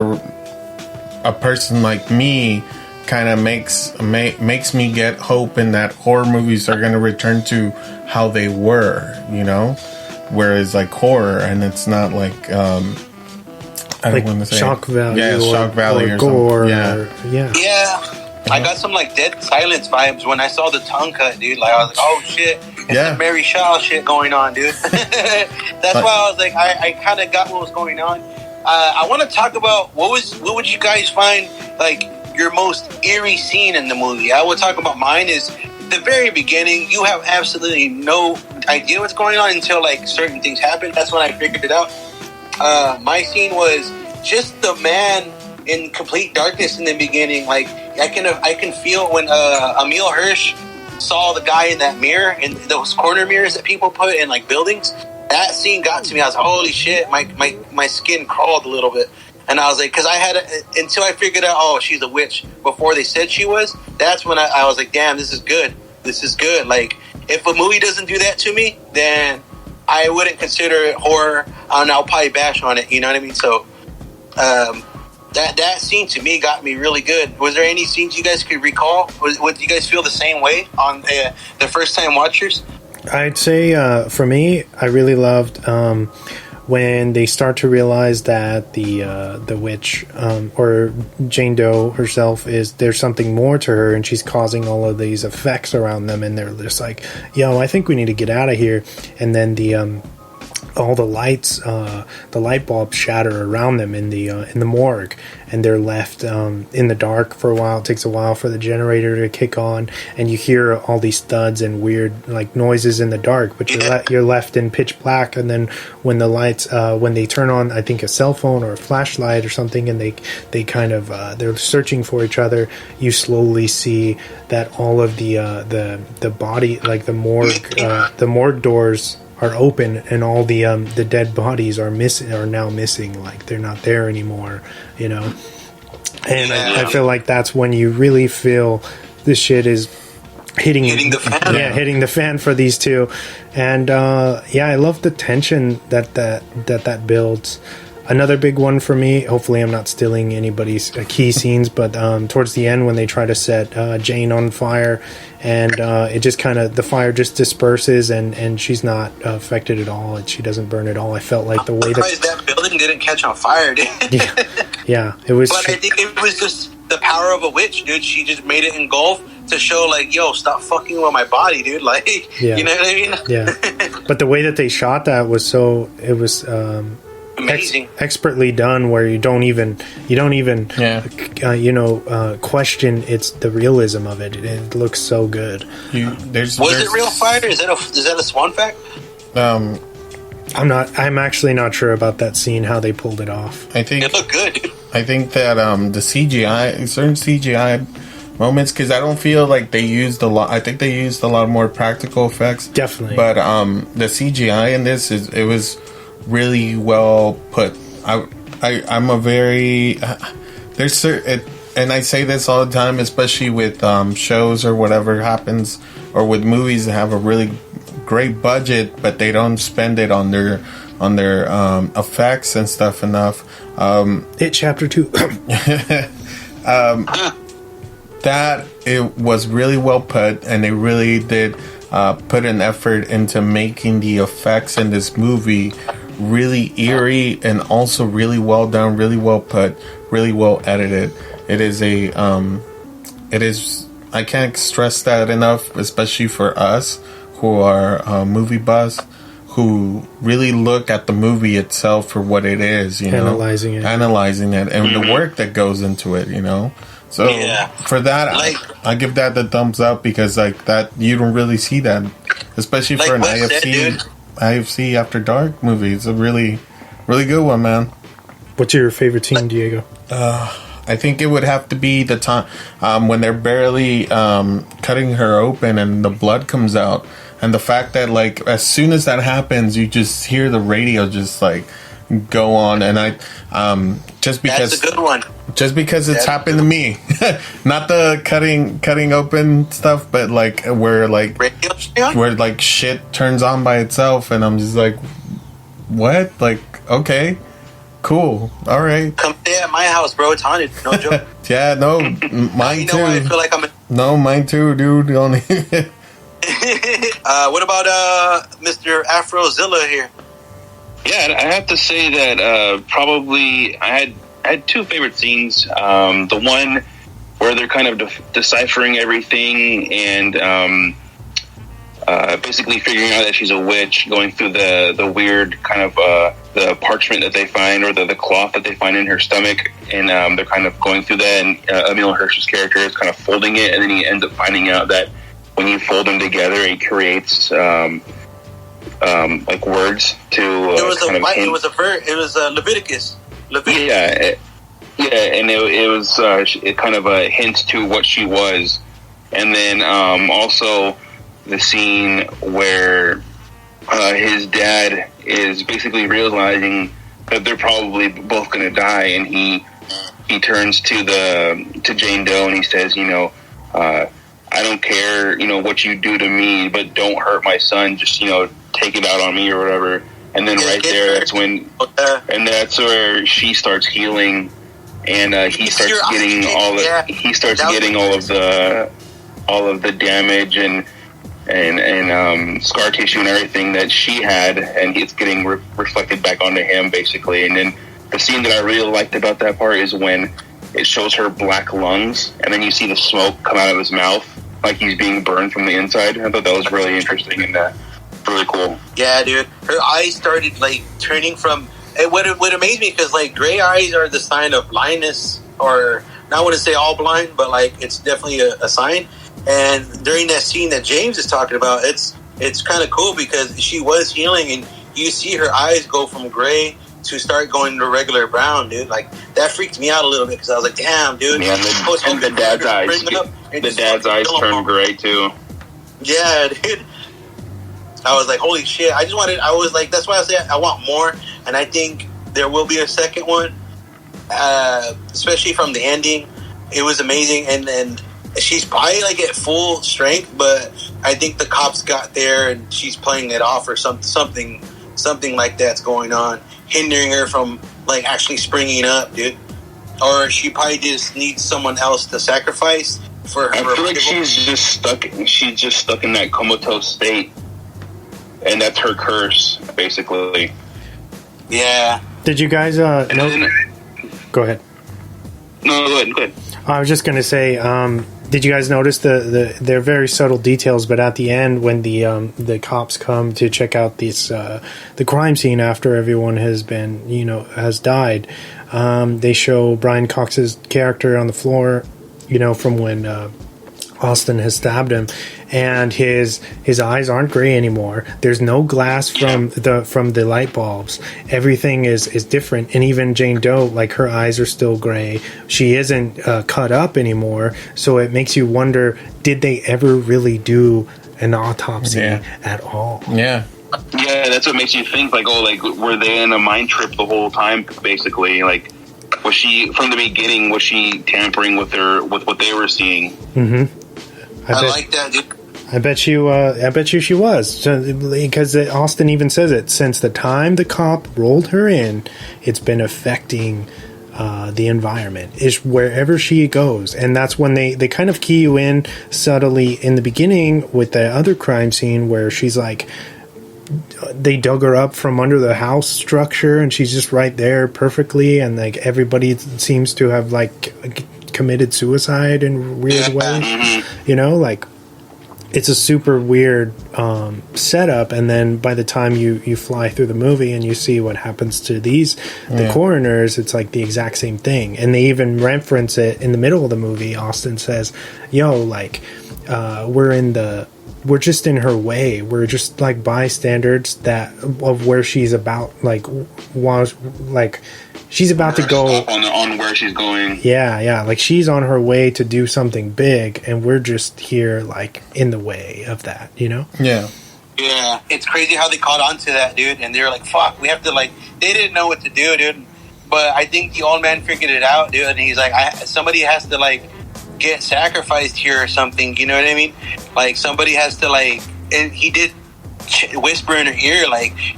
a person like me kind of makes me get hope in that horror movies are going to return to how they were, you know, whereas like horror, and it's not like I don't want to say shock value, shock value or gore, yeah. I got some like Dead Silence vibes when I saw the tongue cut, dude. Like I was like, oh shit, it's some Mary Shaw shit going on, dude. That's why I was like, I kind of got what was going on. I want to talk about what would you guys find like your most eerie scene in the movie? I would talk about mine is the very beginning. You have absolutely no idea what's going on until like certain things happen. That's when I figured it out. My scene was just the man in complete darkness in the beginning. Like I can feel when Emil Hirsch saw the guy in that mirror, in those corner mirrors that people put in like buildings. That scene got to me. I was like, holy shit, my skin crawled a little bit. And I was like, because I had until I figured out, oh, she's a witch before they said she was. That's when I was like, damn, this is good. This is good. Like, if a movie doesn't do that to me, then I wouldn't consider it horror, and I'll probably bash on it. You know what I mean? So, that scene to me got me really good. Was there any scenes you guys could recall? Would you guys feel the same way on the first time watchers? I'd say for me, I really loved when they start to realize that the witch or Jane Doe herself there's something more to her, and she's causing all of these effects around them, and they're just like, yo, I think we need to get out of here. And then all the lights, the light bulbs shatter around them in the morgue, and they're left in the dark for a while. It takes a while for the generator to kick on, and you hear all these thuds and weird like noises in the dark, but you're left in pitch black. And then when the lights, when they turn on, I think a cell phone or a flashlight or something, and they kind of they're searching for each other, you slowly see that all of the body, like the morgue doors are open, and all the dead bodies are now missing. Like they're not there anymore, you know. And I feel like that's when you really feel this shit is hitting the fan. Yeah, hitting the fan for these two. And I love the tension that builds. Another big one for me, hopefully I'm not stealing anybody's key scenes, but towards the end when they try to set Jane on fire, and it just kind of, the fire just disperses, and she's not affected at all, and she doesn't burn at all. I felt like the way that building didn't catch on fire, dude. yeah, it was. But I think it was just the power of a witch, dude. She just made it engulf to show, like, yo, stop fucking with my body, dude. Like, you know what I mean? Yeah. But the way that they shot that was amazing, expertly done, where you don't even question the realism of it. It looks so good. Was it real fire? Is that a Swan fact? I'm actually not sure about that scene, how they pulled it off. I think it looked good, dude. I think that the certain CGI moments, because I don't feel like they used a lot. I think they used a lot more practical effects, definitely. But the CGI in this was really well put. I'm a very there's certain, and I say this all the time, especially with shows or whatever happens, or with movies that have a really great budget, but they don't spend it on their effects and stuff enough. It Chapter 2. That it was really well put, and they really did put an effort into making the effects in this movie really eerie, and also really well done, really well put, really well edited. It is I can't stress that enough, especially for us who are movie buffs, who really look at the movie itself for what it is, analyzing it, and the work that goes into it, So for that, I give that the thumbs up, because like that, you don't really see that, especially for an IFC After Dark movie. It's a really, really good one, man. What's your favorite scene, Diego? I think it would have to be the time when they're barely cutting her open and the blood comes out, and the fact that like as soon as that happens, you just hear the radio just like go on, and I just because that's a good one. Just because it's happened to me, not the cutting open stuff, but like where shit turns on by itself, and I'm just like, what? Like, okay, Cool. All right. Come stay at my house, bro. It's haunted. No joke. Yeah, no, mine too. I feel like No, mine too, dude. Only. What about Mr. Afrozilla here? Yeah, I have to say that probably I had two favorite scenes. The one where they're kind of deciphering everything and basically figuring out that she's a witch, going through the weird kind of the parchment that they find, or the cloth that they find in her stomach, and they're kind of going through that, and Emil Hirsch's character is kind of folding it, and then he ends up finding out that when you fold them together, it creates like words to it was Leviticus. Yeah, and it kind of hints to what she was. And then also the scene where his dad is basically realizing that they're probably both going to die, and he turns to Jane Doe and he says, I don't care, what you do to me, but don't hurt my son. Just, take it out on me or whatever. And then right there, that's when, and that's where she starts healing, and he starts getting all of the damage and scar tissue and everything that she had, and it's getting reflected back onto him, basically. And then the scene that I really liked about that part is when it shows her black lungs, and then you see the smoke come out of his mouth, like he's being burned from the inside. I thought that was really interesting and really cool. Yeah, dude. Her eyes started, turning from... What amazed me, because, gray eyes are the sign of blindness, or... Not want to say all blind, but, it's definitely a sign. And during that scene that James is talking about, it's kind of cool, because she was healing, and you see her eyes go from gray to start going to regular brown, dude. That freaked me out a little bit, because I was like, damn, dude. Yeah, and the dad's eyes. The dad's eyes turned gray, too. Yeah, dude. I was like, holy shit. That's why I say I want more, and I think there will be a second one, especially from the ending. It was amazing, and she's probably at full strength, but I think the cops got there and she's playing it off, or something like that's going on, hindering her from actually springing up, dude. Or she probably just needs someone else to sacrifice for her. I feel like she's just stuck in that comatose state, and that's her curse, basically. Yeah. Did you guys go ahead. No, go ahead. I was just going to say, did you guys notice they're very subtle details, but at the end when the cops come to check out the crime scene after everyone has been, has died, they show Brian Cox's character on the floor, from when Austin has stabbed him, and his eyes aren't gray anymore. There's no glass from the light bulbs. Everything is different, and even Jane Doe, her eyes are still gray. She isn't cut up anymore, so it makes you wonder, did they ever really do an autopsy at all? Yeah, that's what makes you think, were they in a mind trip the whole time, basically? Was she, from the beginning, was she tampering with what they were seeing? Mm-hmm. I like that, dude. I bet you she was, because Austin even says it. Since the time the cop rolled her in, it's been affecting the environment. Is wherever she goes, and that's when they kind of key you in subtly in the beginning with the other crime scene where she's they dug her up from under the house structure, and she's just right there perfectly, and everybody seems to have committed suicide in weird ways. It's a super weird setup, and then by the time you fly through the movie and you see what happens to the coroners, it's the exact same thing. And they even reference it in the middle of the movie. Austin says, we're just in her way. We're just bystanders of where she's about, she's about to go on where she's going. Yeah. She's on her way to do something big, and we're just here, in the way of that, Yeah. Yeah. It's crazy how they caught on to that, dude. And they're fuck, we have to, they didn't know what to do, dude. But I think the old man figured it out, dude. And he's somebody has to, get sacrificed here or something. You know what I mean? Somebody has to, and he did whisper in her ear,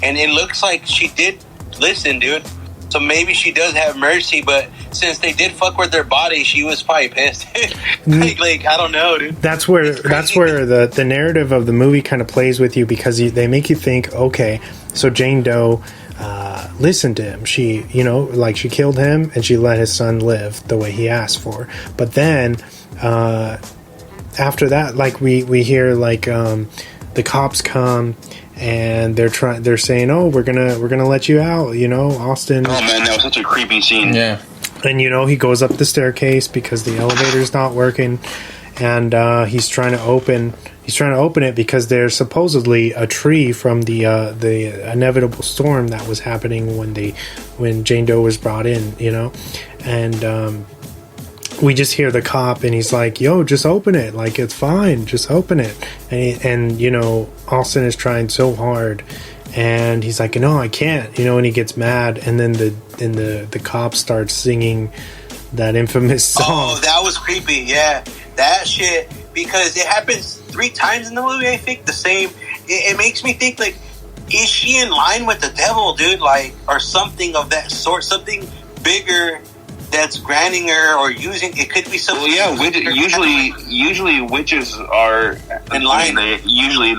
and it looks like she did listen, dude. So maybe she does have mercy, but since they did fuck with their body, she was probably pissed. like I don't know, dude. That's where the narrative of the movie kind of plays with you, because they make you think, okay, so Jane Doe listened to him. She, she killed him and she let his son live the way he asked for. But then after that, like we hear like the cops come. And they're saying, "Oh, we're gonna let you out," Austin. Oh man, that was such a creepy scene. Yeah. And he goes up the staircase because the elevator's not working, and he's trying to open it because there's supposedly a tree from the inevitable storm that was happening when Jane Doe was brought in, and. We just hear the cop, and he's like, "Yo, just open it. Like, it's fine. Just open it." And Austin is trying so hard, and he's like, "No, I can't." And he gets mad, and then the cop starts singing that infamous song. Oh, that was creepy. Yeah, that shit, because it happens 3 times in the movie. I think the same. It makes me think, like, is she in line with the devil, dude? Like, or something of that sort, something bigger that's granting her or using. It could be something. Well, yeah, usually witches are in line. They're dealing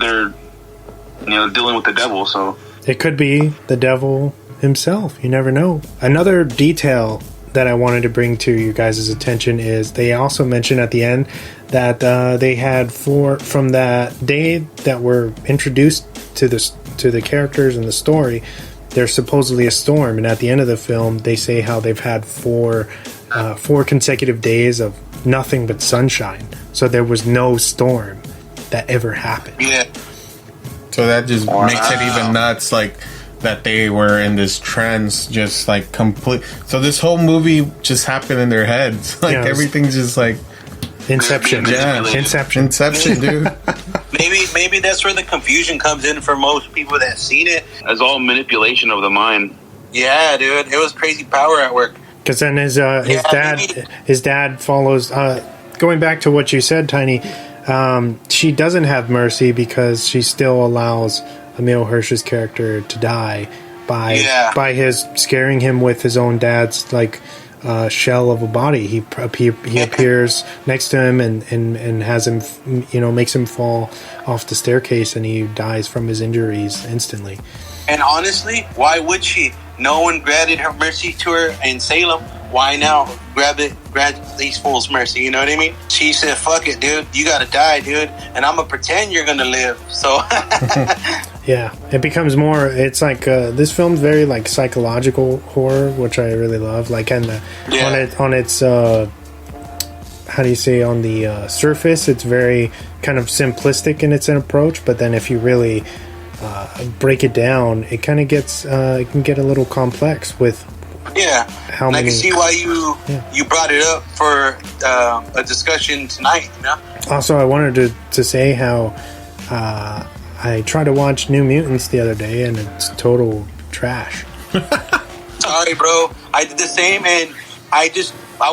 with the devil, so it could be the devil himself. You never know. Another detail that I wanted to bring to you guys' attention is they also mentioned at the end that they had 4 from that day that were introduced to the characters in the story. There's supposedly a storm, and at the end of the film, they say how they've had 4 consecutive days of nothing but sunshine. So there was no storm that ever happened. Yeah. So that just makes it even nuts, like that they were in this trance, just like complete. So this whole movie just happened in their heads, like everything's just like Inception. Yeah, Inception, dude. Maybe that's where the confusion comes in for most people that seen it. It's all manipulation of the mind. Yeah, dude, it was crazy power at work. Because then his dad follows. Going back to what you said, Tiny, she doesn't have mercy because she still allows Emil Hirsch's character to die by his scaring him with his own dad's shell of a body. He appears next to him and has him, makes him fall off the staircase, and he dies from his injuries instantly. And honestly, why would she? No one granted her mercy to her in Salem. Why now grant these fools mercy? You know what I mean? She said, "Fuck it, dude. You gotta die, dude. And I'm gonna pretend you're gonna live." So yeah, it becomes more. It's like this film's very like psychological horror, which I really love. Like, and on its how do you say, on the surface, it's very kind of simplistic in its approach. But then if you really break it down, it kind of gets it can get a little complex with. Yeah, and I can see why you brought it up for a discussion tonight. Also, I wanted to say how I tried to watch New Mutants the other day, and it's total trash. Sorry, bro. I did the same, and I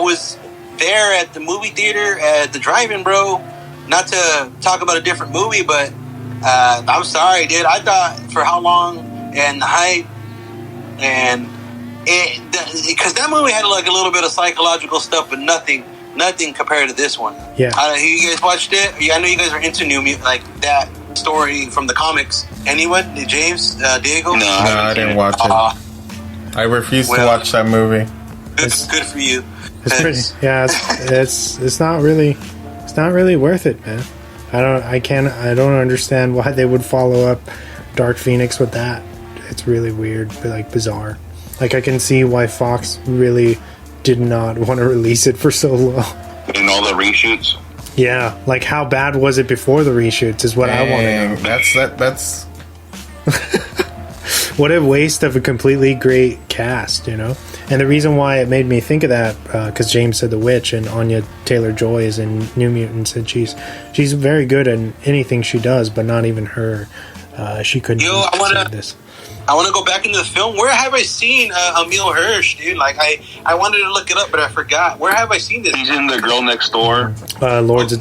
was there at the movie theater at the drive-in, bro. Not to talk about a different movie, but I'm sorry, dude. I thought for how long and the hype and. Because that movie had like a little bit of psychological stuff, but nothing compared to this one. Yeah. You guys watched it? Yeah, I know you guys are into like that story from the comics. Anyone? James? Diego? No, I didn't watch it. I refuse to watch that movie. Good for you. It's pretty. Yeah, it's not really worth it, man. I don't understand why they would follow up Dark Phoenix with that. It's really weird, but like bizarre. Like, I can see why Fox really did not want to release it for so long. And all the reshoots? Yeah, like, how bad was it before the reshoots is what I want to know. That's... What a waste of a completely great cast, And the reason why it made me think of that, because James said the witch, and Anya Taylor-Joy is in New Mutants, and she's very good in anything she does, but not even her. She couldn't do this. I want to go back into the film. Where have I seen Emil Hirsch, dude? Like, I wanted to look it up, but I forgot. Where have I seen this? He's in The Girl Next Door. Lords of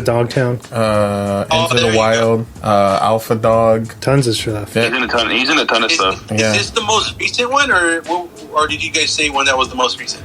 Dogtown. Into the Wild. Alpha Dog. Tons of stuff. Yeah. He's in a ton of stuff. Is this the most recent one, or did you guys say one that was the most recent?